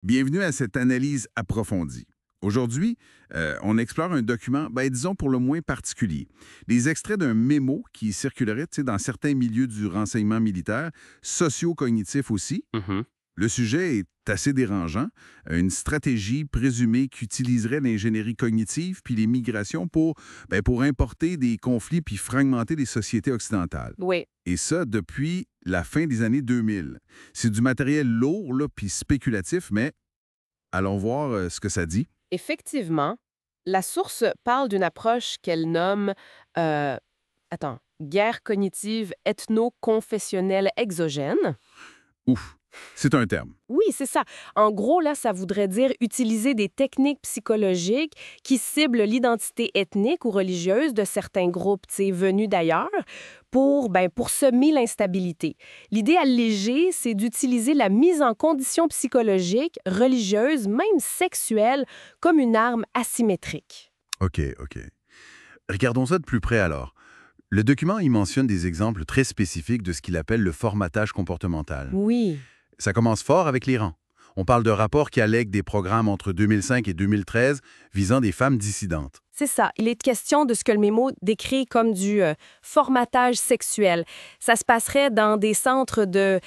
Bienvenue à cette analyse approfondie. Aujourd'hui, on explore un document, disons pour le moins particulier. Des extraits d'un mémo qui circulerait dans certains milieux du renseignement militaire, socio-cognitif aussi. Mhm. Le sujet est assez dérangeant. Une stratégie présumée qu'utiliserait l'ingénierie cognitive puis les migrations pour importer des conflits puis fragmenter les sociétés occidentales. Oui, Et ça, depuis la fin des années 2000. C'est du matériel lourd, là, puis spéculatif, mais allons voir ce que ça dit. effectivement, la source parle d'une approche qu'elle nomme, euh, guerre cognitive ethno-confessionnelle exogène. Ouf, c'est un terme. Oui, c'est ça. En gros, là, ça voudrait dire utiliser des techniques psychologiques qui ciblent l'identité ethnique ou religieuse de certains groupes, venus d'ailleurs, pour semer l'instabilité. L'idée allégée, c'est d'utiliser la mise en condition psychologique, religieuse, même sexuelle, comme une arme asymétrique. OK. Regardons ça de plus près alors. Le document y mentionne des exemples très spécifiques de ce qu'il appelle le formatage comportemental. Oui. Ça commence fort avec l'Iran. On parle de rapports qui allèguent des programmes entre 2005 et 2013 visant des femmes dissidentes. C'est ça. Il est question de ce que le mémo décrit comme du formatage sexuel. Ça se passerait dans des centres de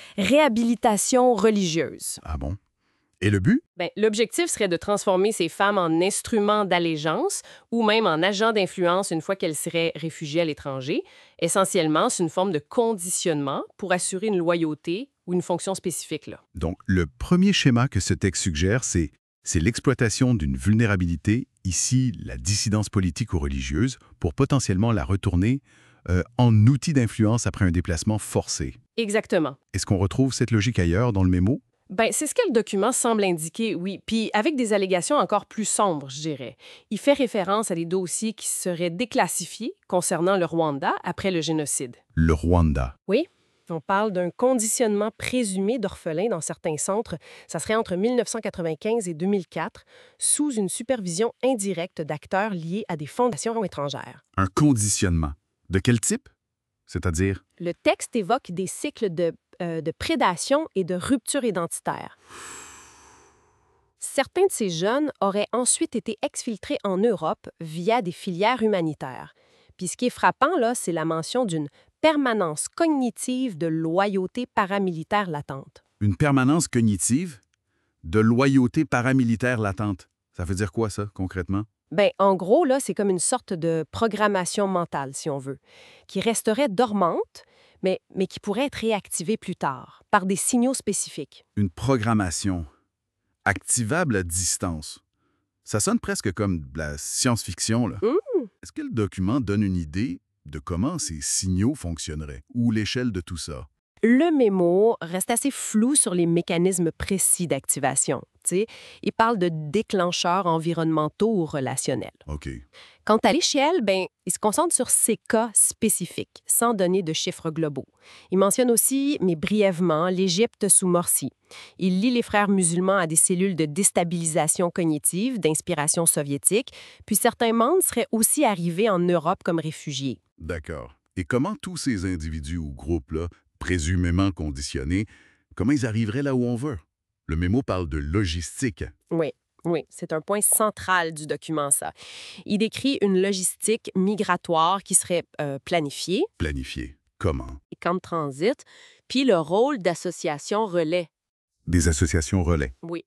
réhabilitation religieuse. Ah bon? Et le but? L'objectif serait de transformer ces femmes en instruments d'allégeance ou même en agents d'influence une fois qu'elles seraient réfugiées à l'étranger. Essentiellement, c'est une forme de conditionnement pour assurer une loyauté ou une fonction spécifique, là. Donc, le premier schéma que ce texte suggère, c'est l'exploitation d'une vulnérabilité, ici la dissidence politique ou religieuse, pour potentiellement la retourner en outil d'influence après un déplacement forcé. Exactement. Est-ce qu'on retrouve cette logique ailleurs dans le mémo? C'est ce que le document semble indiquer, oui. Puis avec des allégations encore plus sombres, je dirais. Il fait référence à des dossiers qui seraient déclassifiés concernant le Rwanda après le génocide. Le Rwanda. Oui. On parle d'un conditionnement présumé d'orphelins dans certains centres. Ça serait entre 1995 et 2004, sous une supervision indirecte d'acteurs liés à des fondations étrangères. Un conditionnement. De quel type? C'est-à-dire? Le texte évoque des cycles de prédation et de rupture identitaire. Certains de ces jeunes auraient ensuite été exfiltrés en Europe via des filières humanitaires. Puis ce qui est frappant, là, c'est la mention d'une permanence cognitive de loyauté paramilitaire latente. Une permanence cognitive de loyauté paramilitaire latente. Ça veut dire quoi, ça, concrètement? En gros, là, c'est comme une sorte de programmation mentale, si on veut, qui resterait dormante, mais qui pourrait être réactivée plus tard, par des signaux spécifiques. Une programmation activable à distance. Ça sonne presque comme de la science-fiction, là. Hmm. Est-ce que le document donne une idée de comment ces signaux fonctionneraient ou l'échelle de tout ça? Le mémo reste assez flou sur les mécanismes précis d'activation. Il parle de déclencheurs environnementaux ou relationnels. OK. Quant à l'échelle, il se concentre sur ces cas spécifiques, sans donner de chiffres globaux. Il mentionne aussi, mais brièvement, l'Égypte sous Morsi. Il lie les frères musulmans à des cellules de déstabilisation cognitive, d'inspiration soviétique, puis certains membres seraient aussi arrivés en Europe comme réfugiés. D'accord. Et comment tous ces individus ou groupes-là, présumément conditionnés, comment ils arriveraient là où on veut? Le mémo parle de logistique. Oui. Oui, c'est un point central du document, ça. Il décrit une logistique migratoire qui serait planifiée, Planifié. Comment? les camps de transit, puis le rôle d'association relais. Des associations relais. Oui.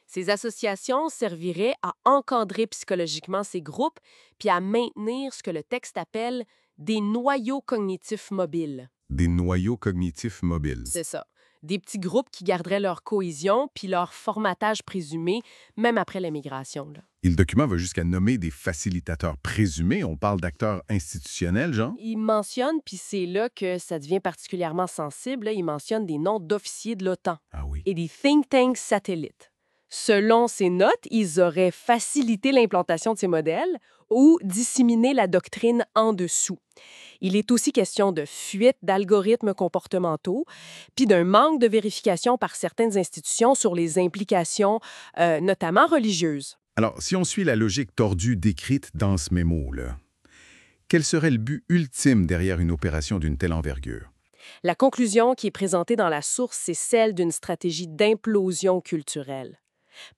Ces associations serviraient à encadrer psychologiquement ces groupes puis à maintenir ce que le texte appelle des noyaux cognitifs mobiles. Des noyaux cognitifs mobiles. C'est ça. Des petits groupes qui garderaient leur cohésion puis leur formatage présumé, même après l'immigration, là. Et le document va jusqu'à nommer des facilitateurs présumés. On parle d'acteurs institutionnels, genre? Il mentionne, puis c'est là que ça devient particulièrement sensible, là, il mentionne des noms d'officiers de l'OTAN Ah oui. et des think tanks satellites. Selon ses notes, ils auraient facilité l'implantation de ces modèles ou disséminé la doctrine en dessous. Il est aussi question de fuite d'algorithmes comportementaux, puis d'un manque de vérification par certaines institutions sur les implications, notamment religieuses. Alors, si on suit la logique tordue décrite dans ce mémo-là, quel serait le but ultime derrière une opération d'une telle envergure? La conclusion qui est présentée dans la source, c'est celle d'une stratégie d'implosion culturelle.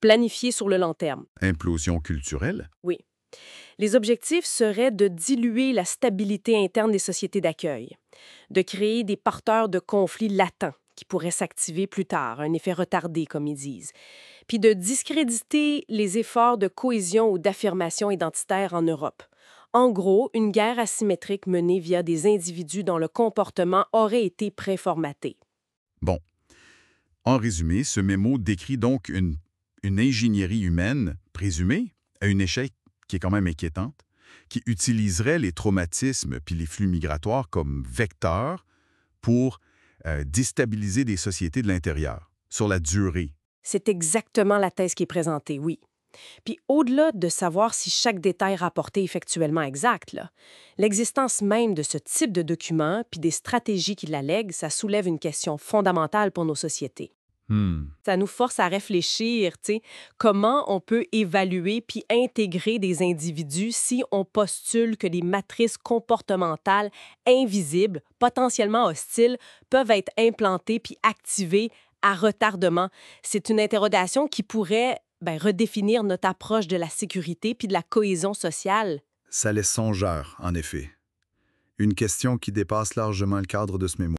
planifié sur le long terme. Implosion culturelle? Oui. Les objectifs seraient de diluer la stabilité interne des sociétés d'accueil, de créer des porteurs de conflits latents qui pourraient s'activer plus tard, un effet retardé, comme ils disent, puis de discréditer les efforts de cohésion ou d'affirmation identitaire en Europe. En gros, une guerre asymétrique menée via des individus dont le comportement aurait été préformaté. Bon. En résumé, ce mémo décrit donc une ingénierie humaine présumée à une échelle qui est quand même inquiétante, qui utiliserait les traumatismes puis les flux migratoires comme vecteurs pour déstabiliser des sociétés de l'intérieur, sur la durée. C'est exactement la thèse qui est présentée, oui. Puis au-delà de savoir si chaque détail rapporté est factuellement exact, l'existence même de ce type de document puis des stratégies qui l'allèguent, ça soulève une question fondamentale pour nos sociétés. Ça nous force à réfléchir, tu sais, comment on peut évaluer puis intégrer des individus si on postule que des matrices comportementales invisibles, potentiellement hostiles, peuvent être implantées puis activées à retardement. C'est une interrogation qui pourrait redéfinir notre approche de la sécurité puis de la cohésion sociale. Ça laisse songeur, en effet. Une question qui dépasse largement le cadre de ce mémo.